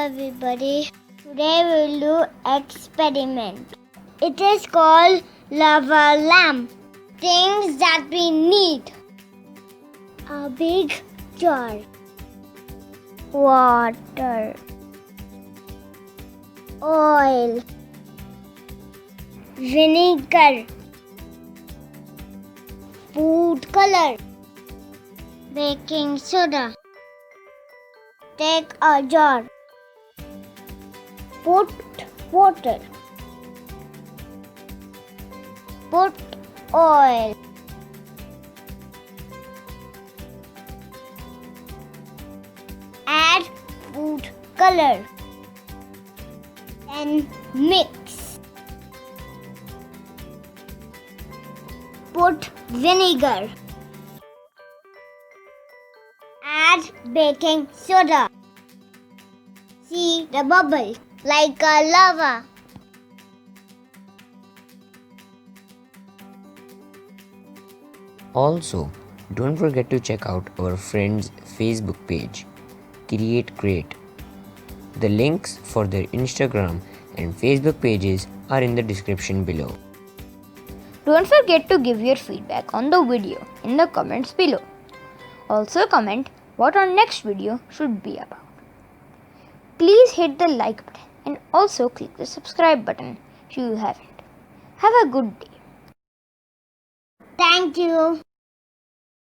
everybody. Today we'll do experiment. It is called lava lamp. Things that we need: a big jar, water, oil, vinegar, food color, baking soda. Take a jar, put water, put oil, add food color, then mix. Put vinegar. Add baking soda. See the bubble like a lava. Also, don't forget to check out our friend's Facebook page, Create Crate. The links for their Instagram and Facebook pages are in the description below. Don't forget to give your feedback on the video in the comments below. Also comment what our next video should be about. Please hit the like button and also click the subscribe button if you haven't. Have a good day. Thank you.